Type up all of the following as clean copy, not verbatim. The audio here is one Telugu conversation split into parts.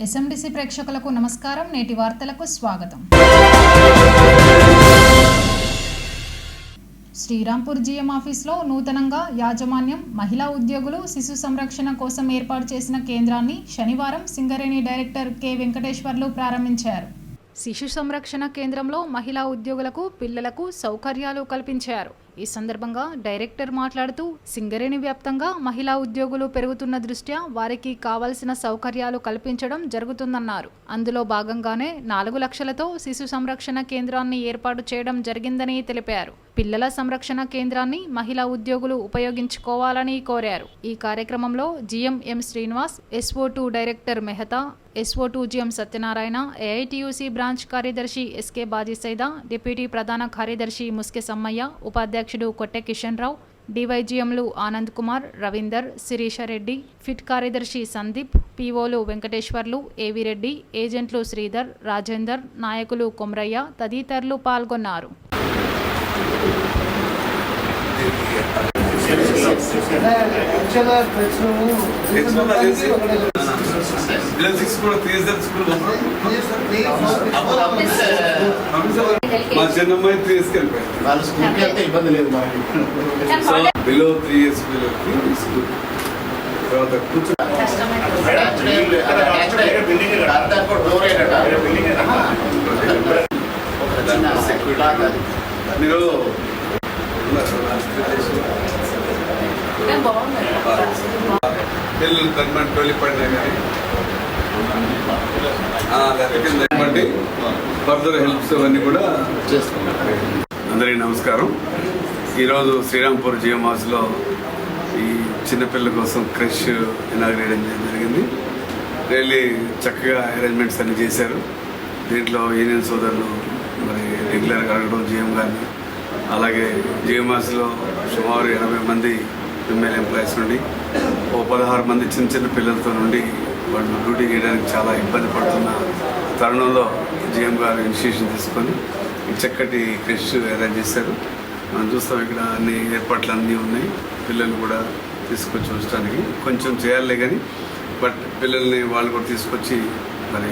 ఎస్ఎండిసి ప్రేక్షకులకు నమస్కారం. నేటి వార్తలకు స్వాగతం. శ్రీరాంపూర్ జీఎం ఆఫీస్లో నూతనంగా యాజమాన్యం, మహిళా ఉద్యోగులు శిశు సంరక్షణ కోసం ఏర్పాటు చేసిన కేంద్రాన్ని శనివారం సింగరేణి డైరెక్టర్ కె వెంకటేశ్వర్లు ప్రారంభించారు. శిశు సంరక్షణ కేంద్రంలో మహిళా ఉద్యోగులకు, పిల్లలకు సౌకర్యాలు కల్పించారు. ఈ సందర్భంగా డైరెక్టర్ మాట్లాడుతూ, సింగరేణి వ్యాప్తంగా మహిళా ఉద్యోగులు పెరుగుతున్న దృష్ట్యా వారికి కావాల్సిన సౌకర్యాలు కల్పించడం జరుగుతుందన్నారు. అందులో భాగంగానే 4 లక్షలతో శిశు సంరక్షణ కేంద్రాన్ని ఏర్పాటు చేయడం జరిగిందని తెలిపారు. పిల్లల సంరక్షణ కేంద్రాన్ని మహిళా ఉద్యోగులు ఉపయోగించుకోవాలని కోరారు. ఈ కార్యక్రమంలో GM M Srinivas, SO2 director Mehta, SO2 GM Satyanarayana, AITUC branch కార్యదర్శి SK బాజీసైదా, డిప్యూటీ ప్రధాన కార్యదర్శి ముస్కె సమ్మయ్య, ఉపాధ్యక్షుడు కొట్టె కిషన్ రావు, DYGMలు ఆనంద్ కుమార్, రవీందర్, శిరీషారెడ్డి, ఫిట్ కార్యదర్శి సందీప్, POలు వెంకటేశ్వర్లు, AV రెడ్డి, ఏజెంట్లు శ్రీధర్, రాజేందర్, నాయకులు కొమరయ్య తదితరులు పాల్గొన్నారు. మా చిన్నమ్మాయి 3 years వెళ్ళిపోయారు. ఇబ్బంది లేదు బిలో 3 years పిల్లలకి స్కూల్ తర్వాత మీరు పిల్లలు పర్మనెంట్ వెళ్ళిపడినా కానీ ఫర్దర్ హెల్ప్స్ అవన్నీ కూడా చేసుకుంటారు. అందరికీ నమస్కారం. ఈరోజు శ్రీరాంపూర్ జీఎం హౌస్లో ఈ చిన్నపిల్లల కోసం క్రష్ ఇనాగ్రేట్ చేయడం జరిగింది. రియల్లీ చక్కగా అరేంజ్మెంట్స్ అన్ని చేశారు. దీంట్లో యూనియన్ సోదరులు మరి రెగ్యులర్గా అడగడం జీఎం గారిని, అలాగే జీఎం హౌస్లో సుమారు 80 మంది ఫిమేల్ ఎంప్లాయీస్ నుండి 16 మంది చిన్న చిన్న పిల్లలతో నుండి వాళ్ళు డ్యూటీ చేయడానికి చాలా ఇబ్బంది పడుతున్న తరుణంలో జీఎం గారు ఇనిషియేషన్ తీసుకొని చక్కటి క్రష్ అరేంజ్ చేశారు. మనం చూస్తాం ఇక్కడ అన్ని ఏర్పాట్లు అన్నీ ఉన్నాయి. పిల్లలు కూడా తీసుకొచ్చి ఉంచడానికి కొంచెం చేయాలే కానీ బట్ పిల్లల్ని వాళ్ళు కూడా తీసుకొచ్చి మరి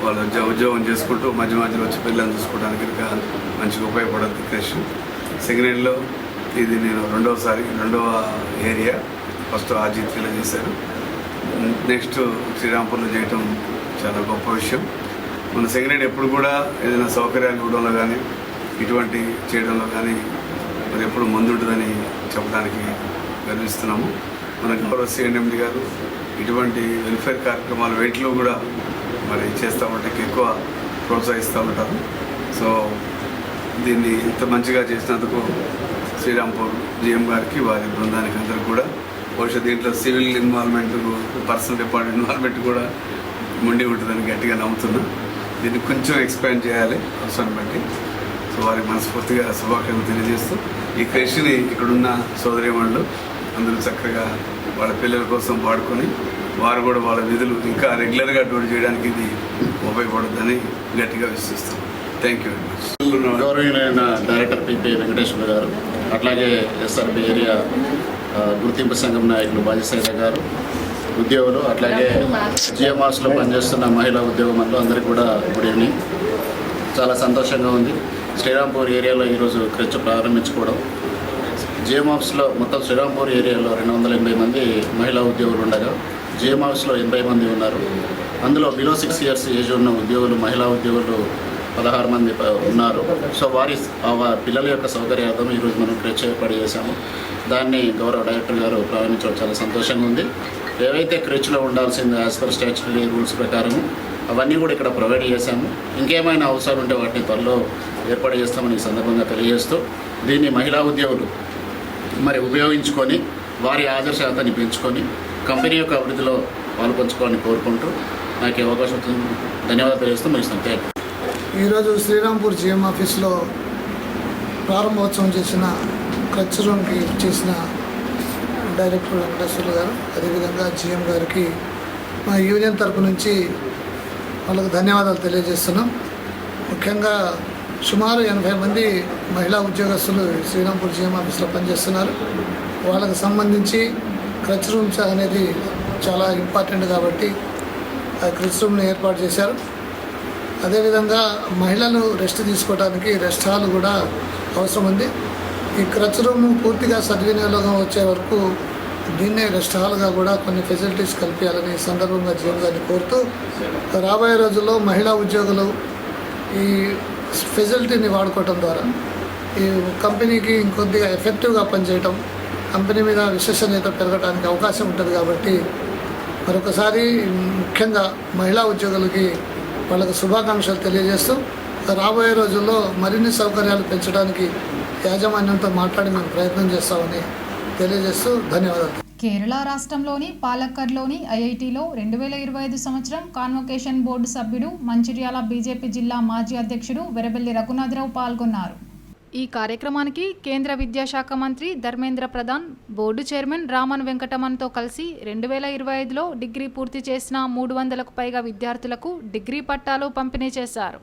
వాళ్ళు ఉద్యోగం చేసుకుంటూ మధ్య మధ్యలో వచ్చి పిల్లల్ని చూసుకోవడానికి ఇంకా మంచిగా ఉపయోగపడుతుంది క్రష్. సింగరేణిలో ఇది నేను రెండవ ఏరియా. ఫస్ట్ RG3లో చేశారు, నెక్స్ట్ శ్రీరాంపూర్లో చేయటం చాలా గొప్ప విషయం. మన సింగరేణి ఎప్పుడు కూడా ఏదైనా సౌకర్యాలు ఇవ్వడంలో కానీ ఇటువంటి చేయడంలో కానీ మరి ఎప్పుడు ముందుంటుందని చెప్పడానికి గర్విస్తున్నాము. మన గౌరవ CNMD గారు ఇటువంటి వెల్ఫేర్ కార్యక్రమాలు వెయిట్లో కూడా మరి చేస్తూ ఉంటే ఎక్కువ ప్రోత్సహిస్తూ ఉంటారు. సో దీన్ని ఇంత మంచిగా చేసినందుకు శ్రీరాంపూర్ జీఎం గారికి, వారి బృందానికి అందరికీ కూడా బహుశా దీంట్లో civil involvement, personal department involvement కూడా ముండి ఉంటుందని గట్టిగా నమ్ముతున్నాం. దీన్ని కొంచెం ఎక్స్పాండ్ చేయాలి అవసరాన్ని బట్టి. సో వారికి మనస్ఫూర్తిగా శుభాకాంక్షలు తెలియజేస్తూ ఈ క్రష్ని ఇక్కడున్న సోదరీమణులు అందరూ చక్కగా వాళ్ళ పిల్లల కోసం వాడుకొని వారు కూడా వాళ్ళ విధులు ఇంకా రెగ్యులర్గా డ్యూటీ చేయడానికి ఇది ఉపయోగపడుతుందని గట్టిగా విశ్వసిస్తాం. Thank you very much. గౌరవనీయులైన డైరెక్టర్ PP వెంకటేశ్వర గారు, అట్లాగే SRB ఏరియా గుర్తింపు సంఘం నాయకులు బాజీసైదా గారు, ఉద్యోగులు, అట్లాగే జీఎం హౌస్లో పనిచేస్తున్న మహిళా ఉద్యోగంలో అందరికీ కూడా గుడ్ ఈవినింగ్. చాలా సంతోషంగా ఉంది. శ్రీరాంపూర్ ఏరియాలో ఈరోజు క్రష్ ప్రారంభించుకోవడం. జీఎం హౌస్లో మొత్తం శ్రీరాంపూర్ ఏరియాలో 280 మంది మహిళా ఉద్యోగులు ఉండగా జీఎం హౌస్లో 80 మంది ఉన్నారు. అందులో బిలో 6 years ఏజ్ ఉన్న ఉద్యోగులు, మహిళా ఉద్యోగులు 16 మంది ఉన్నారు. సో వారి పిల్లల యొక్క సౌకర్యార్థం ఈరోజు మనం క్రష్ ఏర్పాటు చేశాము. దాన్ని గౌరవ డైరెక్టర్ గారు ప్రారంభించడం చాలా సంతోషంగా ఉంది. ఏవైతే క్రష్లో ఉండాల్సిందో యాజ్ పర్ స్టాచ్యుటరీ రూల్స్ ప్రకారం అవన్నీ కూడా ఇక్కడ ప్రొవైడ్ చేశాము. ఇంకేమైనా అవసరాలు ఉంటే వాటిని త్వరలో ఏర్పాటు చేస్తామని ఈ సందర్భంగా తెలియజేస్తూ దీన్ని మహిళా ఉద్యోగులు మరి ఉపయోగించుకొని వారి ఆదర్శాన్ని పెంచుకొని కంపెనీ యొక్క అభివృద్ధిలో పాల్పంచుకోవాలని కోరుకుంటూ నాకు ఈ అవకాశం ధన్యవాదాలు తెలియజేస్తూ ముగిస్తాను. Thank you. ఈరోజు శ్రీరాంపూర్ జీఎం ఆఫీస్లో ప్రారంభోత్సవం చేసిన క్రష్ రూమ్కి చేసిన డైరెక్టర్ వెంకటేశ్వర్లు గారు, అదేవిధంగా జీఎం గారికి మా యూనియన్ తరపు నుంచి వాళ్ళకు ధన్యవాదాలు తెలియజేస్తున్నాం. ముఖ్యంగా సుమారు 80 మంది మహిళా ఉద్యోగస్తులు శ్రీరాంపూర్ జీఎం ఆఫీస్లో పనిచేస్తున్నారు. వాళ్ళకు సంబంధించి క్రష్ రూమ్స్ అనేది చాలా ఇంపార్టెంట్ కాబట్టి క్రిచ్ రూమ్ని ఏర్పాటు చేశారు. అదేవిధంగా మహిళలు రెస్ట్ తీసుకోవడానికి రెస్ట్ హాల్ కూడా అవసరం ఉంది. ఈ క్రచ్ రూమ్ పూర్తిగా సద్వినియోగం వచ్చే వరకు దీన్నే రెస్ట్ హాల్గా కూడా కొన్ని ఫెసిలిటీస్ కల్పించాలని ఈ సందర్భంగా జీఎం గారిని కోరుతూ, రాబోయే రోజుల్లో మహిళా ఉద్యోగులు ఈ ఫెసిలిటీని వాడుకోవటం ద్వారా ఈ కంపెనీకి ఇంకొద్దిగా ఎఫెక్టివ్గా పనిచేయటం, కంపెనీ మీద విశ్వసనీయత పెరగడానికి అవకాశం ఉంటుంది. కాబట్టి మరొకసారి ముఖ్యంగా మహిళా ఉద్యోగులకి వాళ్ళకు శుభాకాంక్షలు తెలియజేస్తూ, రాబోయే రోజుల్లో మరిన్ని సౌకర్యాలు పెంచడానికి యాజమాన్యంతో మాట్లాడి మేము ప్రయత్నం చేస్తామని తెలియజేస్తూ ధన్యవాదాలు. కేరళ రాష్ట్రంలోని పాలక్కర్లోని ఐఐటిలో 2025 సంవత్సరం కాన్వొకేషన్ బోర్డు సభ్యుడు, మంచిర్యాల బీజేపీ జిల్లా మాజీ అధ్యక్షుడు వెరబెల్లి రఘునాథరావు పాల్గొన్నారు. ఈ కార్యక్రమానికి కేంద్ర విద్యాశాఖ మంత్రి ధర్మేంద్ర ప్రధాన్, బోర్డు చైర్మన్ రామన్ వెంకటమన్తో కలిసి 2025లో డిగ్రీ పూర్తి చేసిన 300కు పైగా విద్యార్థులకు డిగ్రీ పట్టాలు పంపిణీ చేశారు.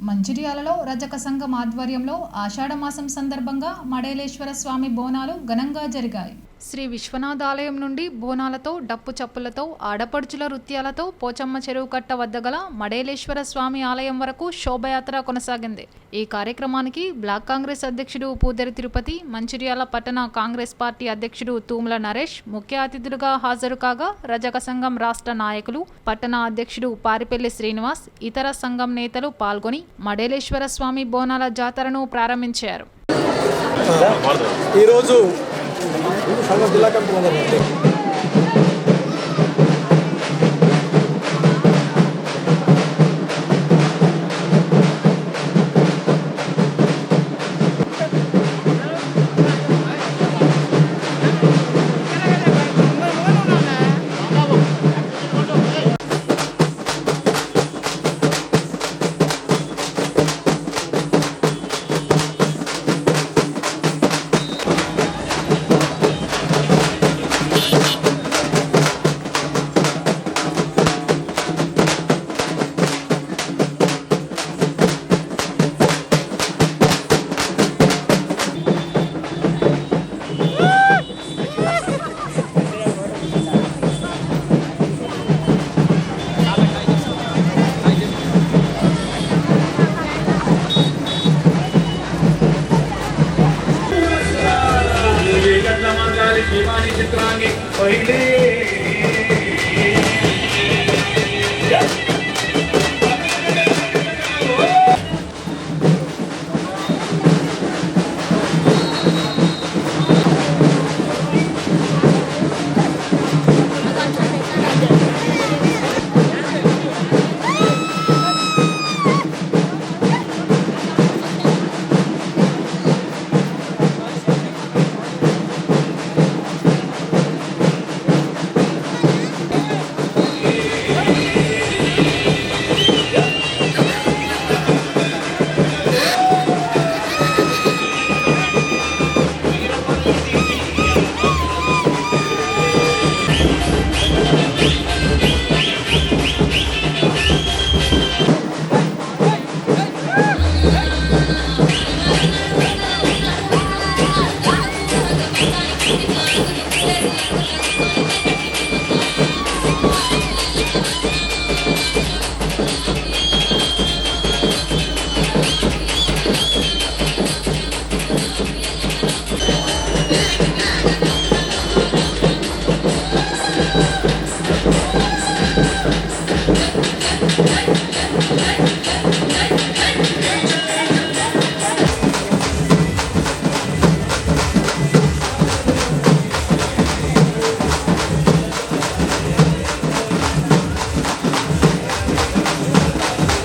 మంచిర్యాలలో రజక సంఘం ఆధ్వర్యంలో ఆషాఢమాసం సందర్భంగా మడేలేశ్వర స్వామి బోనాలు ఘనంగా జరిగాయి. శ్రీ విశ్వనాథ ఆలయం నుండి బోనాలతో, డప్పు చప్పులతో, ఆడపడుచుల నృత్యాలతో పోచమ్మ చెరువు కట్ట వద్ద గల మడేలేశ్వర స్వామి ఆలయం వరకు శోభయాత్ర కొనసాగింది. ఈ కార్యక్రమానికి బ్లాక్ కాంగ్రెస్ అధ్యక్షుడు పూదరి తిరుపతి, మంచిర్యాల పట్టణ కాంగ్రెస్ పార్టీ అధ్యక్షుడు తూముల నరేష్ ముఖ్య అతిథులుగా హాజరు కాగా, రజక సంఘం రాష్ట్ర నాయకులు, పట్టణ అధ్యక్షుడు పారిపెల్లి శ్రీనివాస్, ఇతర సంఘం నేతలు పాల్గొని మడేలేశ్వర స్వామి బోనాల జాతరను ప్రారంభించారు. ఈరోజు జిల్లా కమిటీ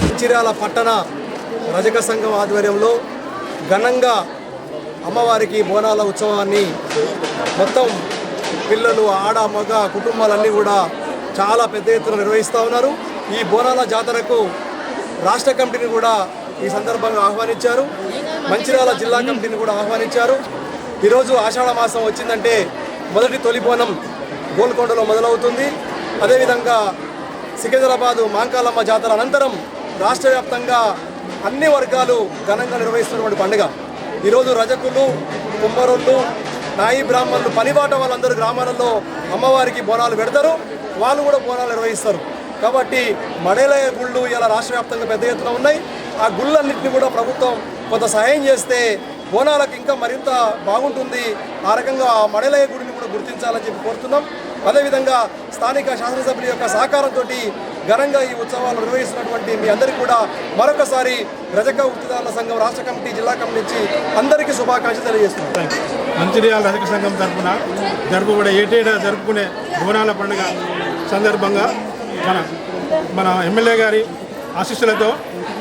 మంచిర్యాల పట్టణ రజక సంఘం ఆధ్వర్యంలో ఘనంగా అమ్మవారికి బోనాల ఉత్సవాన్ని మొత్తం పిల్లలు, ఆడ, మగ కుటుంబాలన్నీ కూడా చాలా పెద్ద ఎత్తున నిర్వహిస్తూ ఉన్నారు. ఈ బోనాల జాతరకు రాష్ట్ర కమిటీని కూడా ఈ సందర్భంగా ఆహ్వానించారు. మంచిర్యాల జిల్లా కమిటీని కూడా ఆహ్వానించారు. ఈరోజు ఆషాఢ మాసం వచ్చిందంటే మొదటి తొలి బోనం గోల్కొండలో మొదలవుతుంది. అదేవిధంగా సికింద్రాబాదు మాంకాలమ్మ జాతర అనంతరం రాష్ట్ర వ్యాప్తంగా అన్ని వర్గాలు ఘనంగా నిర్వహిస్తున్నటువంటి పండుగ. ఈరోజు రజకులు, కుమ్మరులు, నాయి బ్రాహ్మణులు, పనిబాట వాళ్ళందరూ గ్రామాలలో అమ్మవారికి బోనాలు పెడతారు, వాళ్ళు కూడా బోనాలు నిర్వహిస్తారు. కాబట్టి మడేలయ్య గుళ్ళు ఇలా రాష్ట్ర వ్యాప్తంగా పెద్ద ఎత్తున ఉన్నాయి. ఆ గుళ్ళన్నింటినీ కూడా ప్రభుత్వం కొంత సహాయం చేస్తే బోనాలకు ఇంకా మరింత బాగుంటుంది. ఆ రకంగా ఆ మడేలయ్య గుడిని కూడా గుర్తించాలని చెప్పి కోరుతున్నాం. అదేవిధంగా స్థానిక శాసనసభ్యుల యొక్క సహకారంతో ఘనంగా ఈ ఉత్సవాలు నిర్వహిస్తున్నటువంటి మీ అందరికీ కూడా మరొకసారి రజక వృత్తిదారుల సంఘం రాష్ట్ర కమిటీ, జిల్లా కమిటీ నుంచి అందరికీ శుభాకాంక్షలు తెలియజేస్తున్నాం. మంచిర్యాల రజక సంఘం తరఫున జరుపుకునే ఏటేటా జరుపుకునే బోనాల పండుగ సందర్భంగా మన ఎమ్మెల్యే గారి ఆశీస్సులతో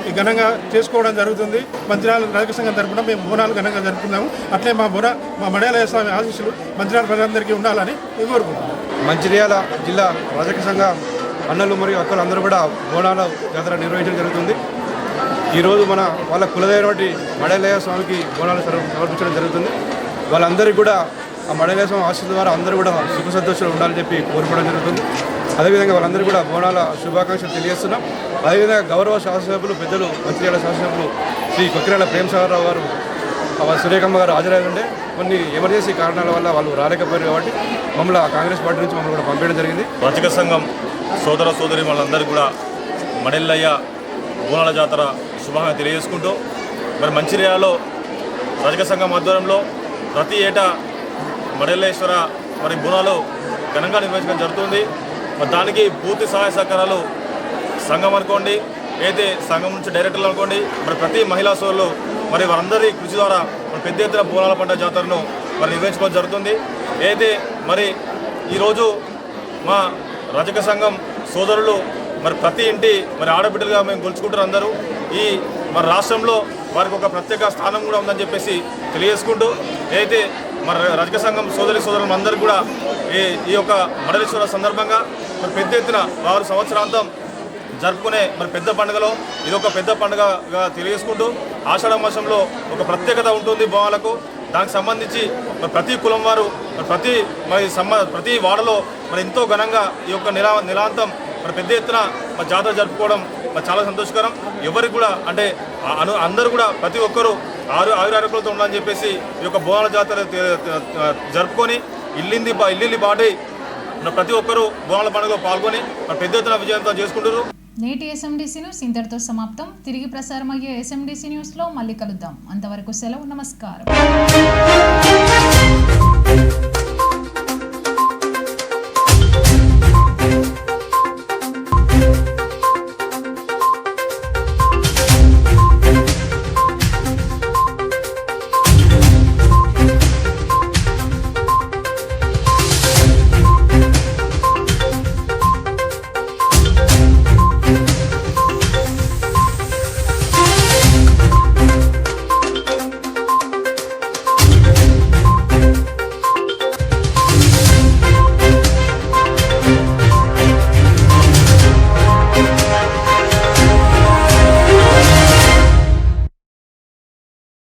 ఈ ఘనంగా చేసుకోవడం జరుగుతుంది. మంచిర్యాల రజక సంఘం తరఫున మేము బోనాలు ఘనంగా జరుపుకున్నాము. అట్లే మా మడేలయ్య స్వామి ఆశీస్సులు మంచిర్యాల ప్రజలందరికీ ఉండాలని కోరుకుంటున్నాం. మంచిర్యాల జిల్లా రజక సంఘ అన్నలు మరియు అక్కలు అందరూ కూడా బోనాల జాతర నిర్వహించడం జరుగుతుంది. ఈరోజు వాళ్ళ కులదైనటువంటి మడేలయ్య స్వామికి బోనాలు సమర్పించడం జరుగుతుంది. వాళ్ళందరికీ కూడా ఆ మడేలయ్య స్వామి ఆశీస్సుల ద్వారా అందరూ కూడా సుఖ సంతోషాలు ఉండాలని చెప్పి కోరుకోవడం జరుగుతుంది. అదేవిధంగా వాళ్ళందరూ కూడా బోనాల శుభాకాంక్షలు తెలియజేస్తున్నాం. అదేవిధంగా గౌరవ శాసనసభ్యులు పెద్దలు మంచిర్యాల శాసనసభ్యులు శ్రీ కొక్కిరాల ప్రేమసాగరరావు గారు, సురేఖమ్మ గారు హాజరై ఉండే కొన్ని ఎమర్జెన్సీ కారణాల వల్ల వాళ్ళు రాలేకపోయారు. కాబట్టి మమ్మల్ని కాంగ్రెస్ పార్టీ నుంచి మమ్మల్ని కూడా పంపించడం జరిగింది. రజక సంఘం సోదర సోదరి వాళ్ళందరూ కూడా మడేలయ్య బోనాల జాతర శుభాకాంక్షలు తెలియజేసుకుంటూ మరి మంచిర్యాలలో రజక సంఘం ఆధ్వర్యంలో ప్రతి ఏటా మడేలయేశ్వర మరి బోనాలు ఘనంగా నిర్వహించడం జరుగుతుంది. మరి దానికి పూర్తి సహాయ సహకారాలు సంఘం అనుకోండి, అయితే సంఘం నుంచి డైరెక్టర్లు అనుకోండి, మరి ప్రతి మహిళా సోదరులు మరి వారందరి కృషి ద్వారా మరి పెద్ద ఎత్తున బోనాల పండుగ జాతరను మరి నిర్వహించుకోవడం జరుగుతుంది. అయితే మరి ఈరోజు మా రజక సంఘం సోదరులు మరి ప్రతి ఇంటి మరి ఆడబిడ్డలుగా మేము కొలుచుకుంటారు. అందరూ ఈ మరి రాష్ట్రంలో వారికి ఒక ప్రత్యేక స్థానం కూడా ఉందని చెప్పేసి తెలియజేసుకుంటూ, అయితే మరి రజక సంఘం సోదరులు అందరూ కూడా ఈ యొక్క మడలేశ్వర సందర్భంగా మరి పెద్ద ఎత్తున వారు సంవత్సరాంతం జరుపుకునే మరి పెద్ద పండుగలో ఇదొక పెద్ద పండుగగా తెలియజేసుకుంటూ, ఆషాఢ మాసంలో ఒక ప్రత్యేకత ఉంటుంది బోనాలకు. దానికి సంబంధించి మరి ప్రతి కులం వారు ప్రతి వాడలో మరి ఎంతో ఘనంగా ఈ యొక్క నిలాంతం మరి పెద్ద ఎత్తున మరి జాతర జరుపుకోవడం మరి చాలా సంతోషకరం. ఎవరికి కూడా అంటే అందరూ కూడా ప్రతి ఒక్కరూ ఆయురారోగ్యాలతో ఉండాలని చెప్పేసి ఈ యొక్క బోనాల జాతర జరుపుకొని ఇల్లింది బాటి ప్రతి ఒక్కరూ బోనాల పండుగలో పాల్గొని మరి పెద్ద ఎత్తున విజయవంతం చేసుకుంటారు. నేటి ఎస్ఎండిసి న్యూస్ ఇంతటితో సమాప్తం. తిరిగి ప్రసారమయ్యే ఎస్ఎండిసి న్యూస్లో మళ్ళీ కలుద్దాం. అంతవరకు సెలవు. నమస్కారం.